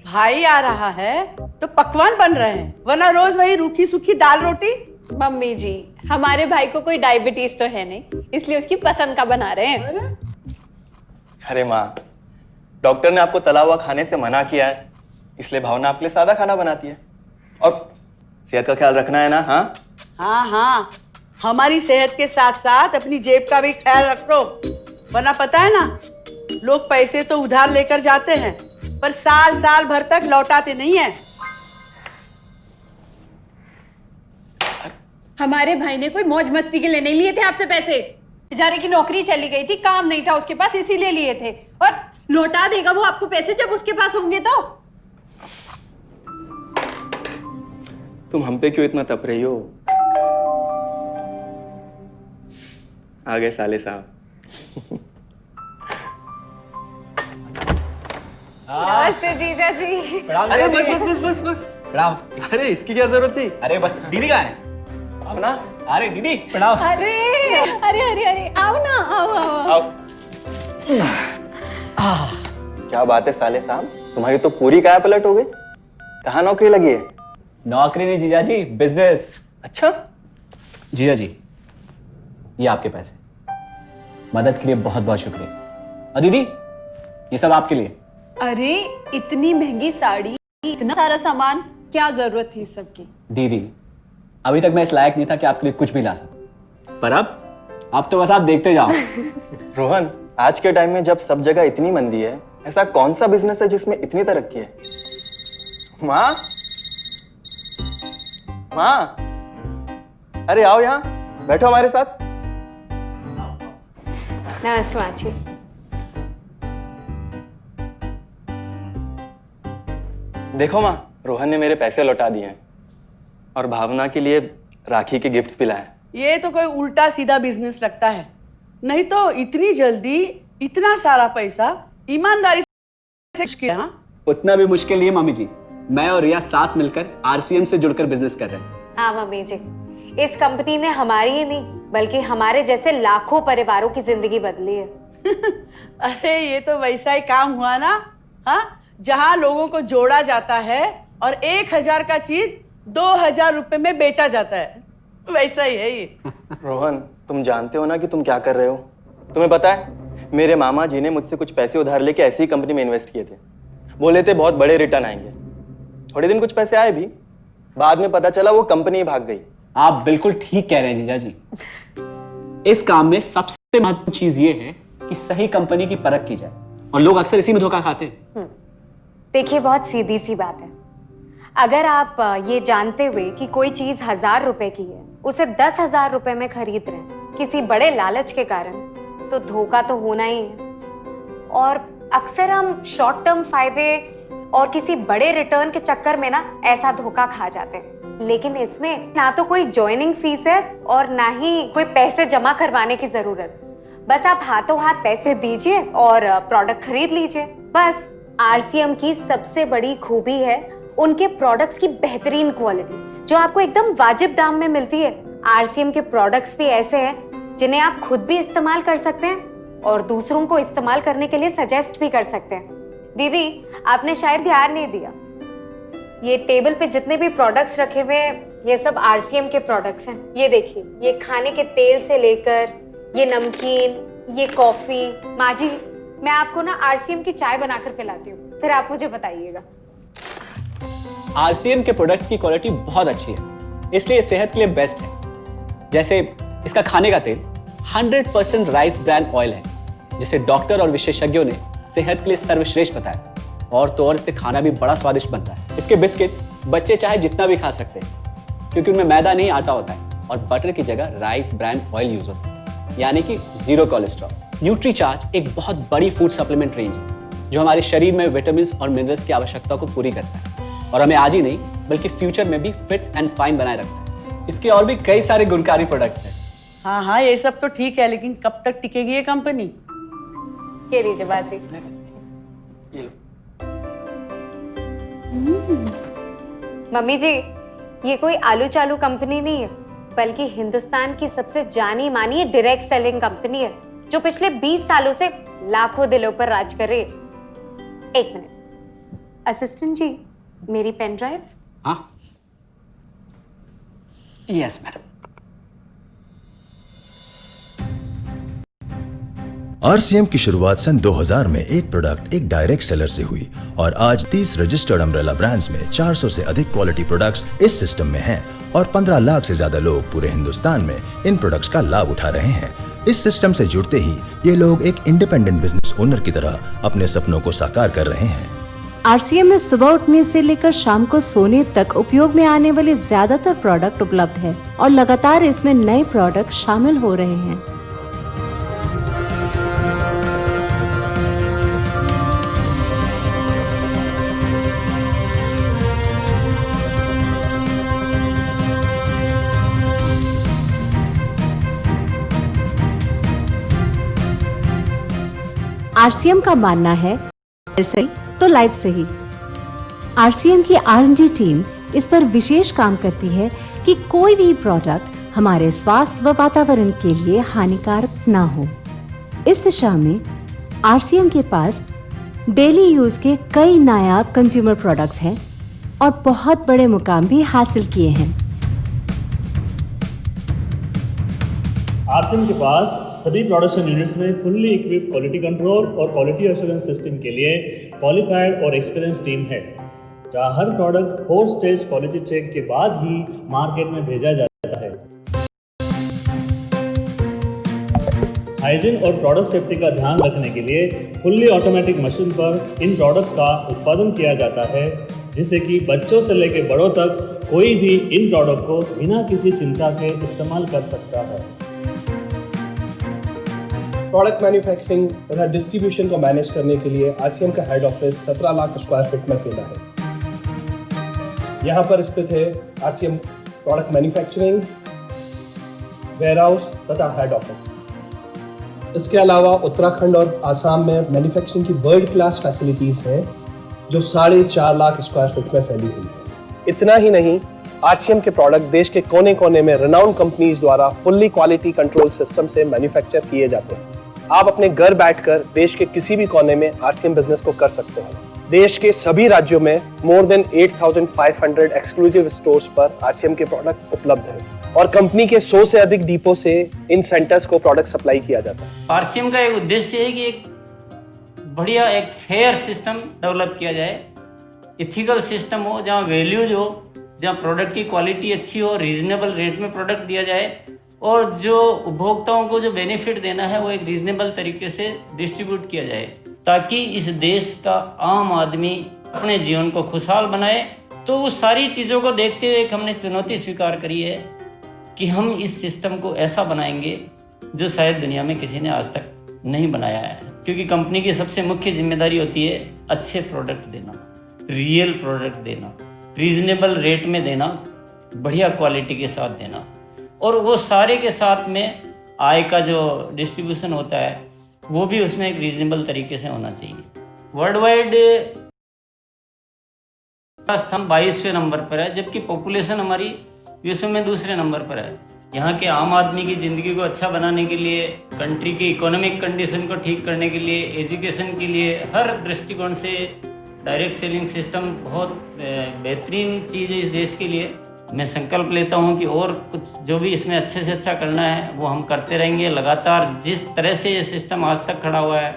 भाई आ रहा है तो पकवान बन रहे हैं, वरना रोज वही रूखी सूखी दाल रोटी। मम्मी जी, हमारे भाई को कोई डायबिटीज तो है नहीं, इसलिए उसकी पसंद का बना रहे हैं। अरे माँ, डॉक्टर ने आपको तला हुआ खाने से मना किया है, इसलिए भावना आपके लिए सादा खाना बनाती है। और सेहत का ख्याल रखना है ना? हाँ हाँ हाँ, हमारी सेहत के साथ साथ अपनी जेब का भी ख्याल रखो, वरना पता है ना, लोग पैसे तो उधार लेकर जाते हैं पर साल साल भर तक लौटाते नहीं है। हमारे भाई ने कोई मौज मस्ती के लिए नहीं लिए थे आपसे पैसे। बेचारे की नौकरी चली गई थी, काम नहीं था उसके पास, इसीलिए लिए थे। और लौटा देगा वो आपको पैसे जब उसके पास होंगे तो। तुम हम पे क्यों इतना तप रही हो? आ गए साले साहब। नमस्ते जीजा जी। अरे बस बस बस बस बस प्रणाम। अरे इसकी क्या जरूरत थी? अरे बस दीदी कहाँ है? अपना अरे दीदी प्रणाम। अरे अरे अरे अरे आओ ना, आओ आओ। आओ। क्या बात है साले साहब, तुम्हारी तो पूरी काया पलट हो गई। कहाँ नौकरी लगी है? नौकरी नहीं जीजा जी, बिजनेस। अच्छा जीजा जी, ये आपके पैसे, मदद के लिए बहुत बहुत शुक्रिया। और दीदी, ये सब आपके लिए। अरे इतनी महंगी साड़ी, इतना सारा सामान, क्या जरूरत थी सबकी? दीदी, अभी तक मैं इस लायक नहीं था कि आपके लिए कुछ भी ला सकूं, पर अब तो बस आप देखते जाओ। रोहन, आज के टाइम में जब सब जगह इतनी मंदी है, ऐसा कौन सा बिजनेस है जिसमें इतनी तरक्की है? माँ, माँ, अरे आओ यहाँ बैठो हमारे साथ। नमस्ते माँ जी। देखो माँ, रोहन ने मेरे पैसे लौटा दिए हैं और भावना के लिए राखी के गिफ्ट्स भी लाए। ये तो कोई उल्टा सीधा बिजनेस लगता है, नहीं तो इतनी जल्दी इतना सारा पैसा ईमानदारी से किया। हाँ? उतना भी मुश्किल नहीं है मम्मी जी, मैं और रिया साथ मिलकर आरसीएम से जुड़कर बिजनेस कर रहे हैं। हाँ मम्मी जी, इस कंपनी ने हमारी ही नहीं बल्कि हमारे जैसे लाखों परिवारों की जिंदगी बदली है। अरे ये तो वैसा ही काम हुआ ना, हाँ, जहाँ लोगों को जोड़ा जाता है और 1000 का चीज 2000 रुपए में बेचा जाता है, वैसा ही है ये। रोहन, तुम जानते हो ना कि तुम क्या कर रहे हो? तुम्हें पता है, मेरे मामा जी ने मुझसे कुछ पैसे उधार लेके ऐसी ही कंपनी में इन्वेस्ट किए थे। बोले थे बहुत बड़े रिटर्न आएंगे। थोड़े दिन कुछ पैसे आए भी, बाद में पता चला वो कंपनी ही भाग गई। आप बिल्कुल ठीक कह रहे हैं जीजा जी। इस काम में सबसे महत्वपूर्ण चीज ये है कि सही कंपनी की परख की जाए, और लोग अक्सर इसी में धोखा खाते हैं। देखिए, बहुत सीधी सी बात है। अगर आप ये जानते हुए कि कोई चीज 1000 रुपए की है, उसे 10,000 रुपए में खरीद रहे हैं किसी बड़े लालच के कारण, तो धोखा तो होना ही है। और अक्सर हम शॉर्ट टर्म फायदे और किसी बड़े रिटर्न के चक्कर में ना ऐसा धोखा खा जाते हैं। लेकिन इसमें ना तो कोई ज्वाइनिंग फीस है और ना ही कोई पैसे जमा करवाने की जरूरत। बस आप हाथों हाथ पैसे दीजिए और प्रोडक्ट खरीद लीजिए, बस। आरसीएम की सबसे बड़ी खूबी है उनके प्रोडक्ट्स की बेहतरीन क्वालिटी, जो आपको एकदम वाजिब दाम में मिलती है। आरसीएम के प्रोडक्ट्स भी ऐसे हैं जिन्हें आप खुद भी इस्तेमाल कर सकते हैं और दूसरों को इस्तेमाल करने के लिए सजेस्ट भी कर सकते हैं। दीदी, आपने शायद ध्यान नहीं दिया, ये टेबल पे जितने भी प्रोडक्ट्स रखे हुए हैं, ये सब आरसीएम के प्रोडक्ट्स हैं। ये देखिए, ये खाने के तेल से लेकर ये नमकीन, ये कॉफी। माँ जी, मैं आपको ना आरसीएम की चाय बनाकर पिलाती हूँ, फिर आप मुझे बताइएगा। आरसीएम के प्रोडक्ट्स की क्वालिटी बहुत अच्छी है, इसलिए सेहत के लिए बेस्ट है। जैसे इसका खाने का तेल 100% राइस ब्रांड ऑयल है, जिसे डॉक्टर और विशेषज्ञों ने सेहत के लिए सर्वश्रेष्ठ बताया। और तो और इससे खाना भी बड़ा स्वादिष्ट बनता है। इसके बिस्किट्स बच्चे चाहे जितना भी खा सकते हैं, क्योंकि उनमें मैदा नहीं आटा होता है और बटर की जगह राइस ब्रांड ऑयल यूज होता है, यानी कि 0 कोलेस्ट्रॉल। न्यूट्रीचार्ज एक बहुत बड़ी फूड सप्लीमेंट रेंज है, जो हमारे शरीर में विटामिन और मिनरल्स की आवश्यकता को पूरी करता है और हमें आज ही नहीं बल्कि फ्यूचर में भी फिट एंड फाइन बनाए रखता है। इसके और भी कई सारे गुणकारी प्रोडक्ट्स हैं। हाँ हाँ, ये सब तो ठीक है, लेकिन कब तक टिकेगी ये कंपनी? ये लीजिए बाजी। मम्मी जी, ये कोई आलू चालू कंपनी नहीं है, बल्कि हिंदुस्तान की सबसे जानी मानी डायरेक्ट सेलिंग कंपनी है। जो पिछले 20 सालों से लाखों दिलों पर राज कर रही है। एक मिनट असिस्टेंट जी, मेरी पेन ड्राइव। हाँ, यस मैडम। आरसीएम की शुरुआत सन 2000 में एक प्रोडक्ट एक डायरेक्ट सेलर से हुई और आज 30 रजिस्टर्ड अम्ब्रेला ब्रांड्स में 400 से अधिक क्वालिटी प्रोडक्ट्स इस सिस्टम में हैं और 15 लाख से ज्यादा लोग पूरे हिंदुस्तान में इन प्रोडक्ट्स का लाभ उठा रहे हैं। इस सिस्टम से जुड़ते ही ये लोग एक इंडिपेंडेंट बिजनेस ओनर की तरह अपने सपनों को साकार कर रहे हैं। आरसीएम में सुबह उठने से लेकर शाम को सोने तक उपयोग में आने वाले ज्यादातर प्रोडक्ट उपलब्ध है और लगातार इसमें नए प्रोडक्ट शामिल हो रहे हैं। आरसीएम का मानना है सही तो लाइफ सही। आरसीएम की R&D टीम इस पर विशेष काम करती है कि कोई भी प्रोडक्ट हमारे स्वास्थ्य व वातावरण के लिए हानिकारक ना हो। इस दिशा में आरसीएम के पास डेली यूज के कई नायाब कंज्यूमर प्रोडक्ट्स हैं और बहुत बड़े मुकाम भी हासिल किए हैं। आरसीएम के पास सभी प्रोडक्शन यूनिट्स में फुल्ली इक्विप्ड क्वालिटी कंट्रोल और क्वालिटी एश्योरेंस सिस्टम के लिए क्वालिफाइड और एक्सपीरियंस टीम है, जहां हर प्रोडक्ट 4 स्टेज क्वालिटी चेक के बाद ही मार्केट में भेजा जाता है। हाइजीन और प्रोडक्ट सेफ्टी का ध्यान रखने के लिए फुल्ली ऑटोमेटिक मशीन पर इन प्रोडक्ट का उत्पादन किया जाता है, जिससे कि बच्चों से लेकर बड़ों तक कोई भी इन प्रोडक्ट को बिना किसी चिंता के इस्तेमाल कर सकता है। प्रोडक्ट मैन्युफैक्चरिंग तथा डिस्ट्रीब्यूशन को मैनेज करने के लिए आरसीएम का head office 17 lakh square feet में फैला है। यहाँ पर स्थित है आरसीएम प्रोडक्ट मैन्युफैक्चरिंग, वेयरहाउस तथा हेड ऑफिस। इसके अलावा उत्तराखंड और आसाम में मैन्युफैक्चरिंग की वर्ल्ड क्लास फैसिलिटीज़ हैं, जो 4.5 लाख स्क्वायर फीट में फैली हुई है। इतना ही नहीं, आरसीएम के प्रोडक्ट देश के कोने कोने में रिनाउंड कंपनीज द्वारा फुल्ली क्वालिटी कंट्रोल सिस्टम से मैन्युफैक्चर किए जाते हैं। आप अपने घर बैठकर देश के किसी भी कोने में आरसीएम बिजनेस को कर सकते हैं। देश के सभी राज्यों में मोर देन 8,500 एक्सक्लूसिव स्टोर्स पर आरसीएम के प्रोडक्ट उपलब्ध हैं और कंपनी के 100 से अधिक डिपो से इन सेंटर्स को प्रोडक्ट सप्लाई किया जाता है। आरसीएम का एक उद्देश्य है कि एक बढ़िया एक फेयर सिस्टम डेवलप किया जाए, इथिकल सिस्टम हो, जहाँ वैल्यूज हो, जहाँ प्रोडक्ट की क्वालिटी अच्छी हो, रीजनेबल रेट में प्रोडक्ट दिया जाए और जो उपभोक्ताओं को जो बेनिफिट देना है वो एक रीजनेबल तरीके से डिस्ट्रीब्यूट किया जाए, ताकि इस देश का आम आदमी अपने जीवन को खुशहाल बनाए। तो उस सारी चीज़ों को देखते हुए एक हमने चुनौती स्वीकार करी है कि हम इस सिस्टम को ऐसा बनाएंगे जो शायद दुनिया में किसी ने आज तक नहीं बनाया है, क्योंकि कंपनी की सबसे मुख्य जिम्मेदारी होती है अच्छे प्रोडक्ट देना, रियल प्रोडक्ट देना, रीजनेबल रेट में देना, बढ़िया क्वालिटी के साथ देना, और वो सारे के साथ में आय का जो डिस्ट्रीब्यूशन होता है वो भी उसमें एक रीजनेबल तरीके से होना चाहिए। वर्ल्ड वाइड हम 22वें नंबर पर है, जबकि पॉपुलेशन हमारी विश्व में दूसरे नंबर पर है। यहाँ के आम आदमी की ज़िंदगी को अच्छा बनाने के लिए, कंट्री की इकोनॉमिक कंडीशन को ठीक करने के लिए, एजुकेशन के लिए, हर दृष्टिकोण से डायरेक्ट सेलिंग सिस्टम बहुत बेहतरीन चीज़ है इस देश के लिए। मैं संकल्प लेता हूं कि और कुछ जो भी इसमें अच्छे से अच्छा करना है वो हम करते रहेंगे लगातार। जिस तरह से ये सिस्टम आज तक खड़ा हुआ है,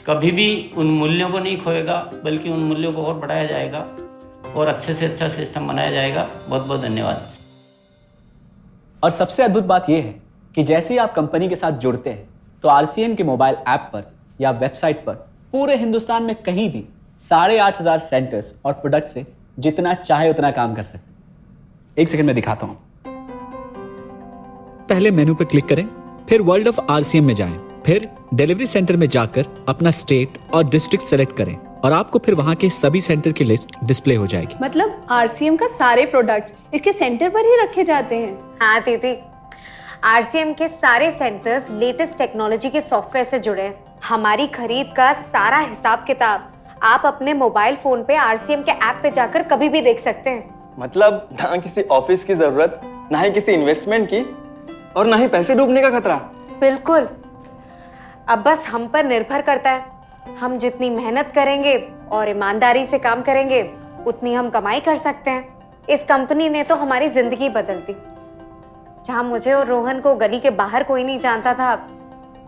कभी भी उन मूल्यों को नहीं खोएगा, बल्कि उन मूल्यों को और बढ़ाया जाएगा और अच्छे से अच्छा सिस्टम बनाया जाएगा। बहुत बहुत धन्यवाद। और सबसे अद्भुत बात यह है कि जैसे ही आप कंपनी के साथ जुड़ते हैं तो आरसीएम के मोबाइल ऐप पर या वेबसाइट पर पूरे हिंदुस्तान में कहीं भी 8,500 सेंटर्स और प्रोडक्ट से जितना चाहे उतना काम कर सकते हैं। एक सेकंड में दिखाता हूं। पहले मेनू पर क्लिक करें, फिर वर्ल्ड ऑफ आरसीएम में जाएं, फिर डिलीवरी सेंटर में जाकर अपना स्टेट और डिस्ट्रिक्ट सेलेक्ट करें और आपको फिर वहां के सभी सेंटर की लिस्ट डिस्प्ले हो जाएगी। मतलब आरसीएम का सारे प्रोडक्ट्स इसके सेंटर पर ही रखे जाते हैं? हाँ दीदी, आरसीएम के सारे सेंटर्स लेटेस्ट टेक्नोलॉजी के सॉफ्टवेयर से जुड़े हैं। हमारी खरीद का सारा हिसाब किताब आप अपने मोबाइल फोन पे आरसीएम के ऐप पे जाकर कभी भी देख सकते हैं। मतलब ना किसी ऑफिस की जरूरत, ना ही किसी इन्वेस्टमेंट की, और ना ही पैसे डूबने का खतरा। बिल्कुल। अब बस हम पर निर्भर करता है। हम जितनी मेहनत करेंगे और ईमानदारी से काम करेंगे उतनी हम कमाई कर सकते हैं। इस कंपनी ने तो हमारी जिंदगी बदल दी। जहां मुझे और रोहन को गली के बाहर कोई नहीं जानता था,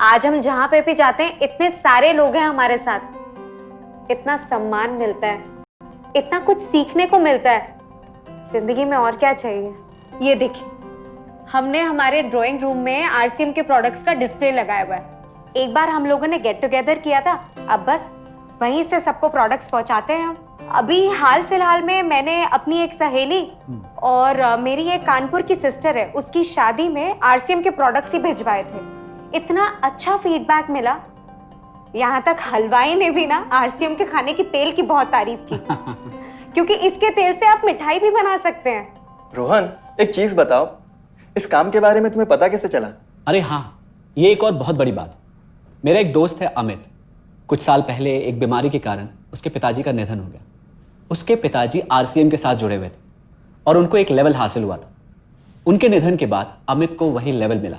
आज हम जहां पे भी जाते हैं इतने सारे लोग हैं हमारे साथ। इतना सम्मान मिलता है, इतना कुछ सीखने को मिलता है। जिंदगी में और क्या चाहिए। ये देखिए, हमने हमारे ड्राइंग रूम में आरसीएम के प्रोडक्ट्स का डिस्प्ले लगाया हुआ है। एक बार हम लोगों ने गेट टुगेदर किया था, अब बस वहीं से सबको प्रोडक्ट्स पहुंचाते हैं हम। अभी हाल फिलहाल में मैंने अपनी एक सहेली और मेरी एक कानपुर की सिस्टर है, उसकी शादी में आरसीएम के प्रोडक्ट्स ही भिजवाए थे। इतना अच्छा फीडबैक मिला, यहाँ तक हलवाई ने भी ना आरसीएम के खाने की तेल की बहुत तारीफ की क्योंकि इसके तेल से आप मिठाई भी बना सकते हैं। रोहन, एक चीज बताओ, इस काम के बारे में तुम्हें पता कैसे चला? अरे हाँ, ये एक और बहुत बड़ी बात। मेरा एक दोस्त है अमित, कुछ साल पहले एक बीमारी के कारण उसके पिताजी का निधन हो गया। उसके पिताजी आरसीएम के साथ जुड़े हुए थे और उनको एक लेवल हासिल हुआ था। उनके निधन के बाद अमित को वही लेवल मिला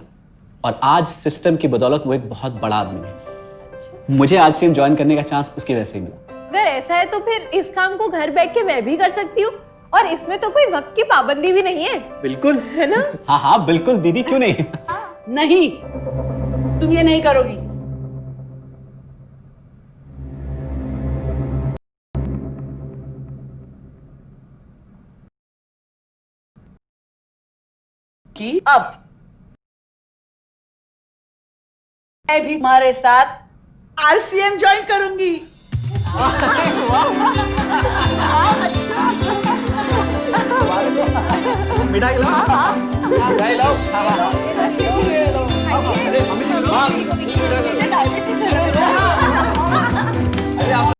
और आज सिस्टम की बदौलत वो एक बहुत बड़ा आदमी है। मुझे आरसीएम ज्वाइन करने का चांस उसकी वजह से ही मिला। अगर ऐसा है तो फिर इस काम को घर बैठ के मैं भी कर सकती हूँ और इसमें तो कोई वक्त की पाबंदी भी नहीं है। बिल्कुल, है ना? हाँ हाँ बिल्कुल दीदी, क्यों नहीं। नहीं, तुम ये नहीं करोगी। कि अब मैं भी तुम्हारे साथ आरसीएम ज्वाइन करूंगी। मिठाई लाओ, मिठाई लाओ। डायबिटीज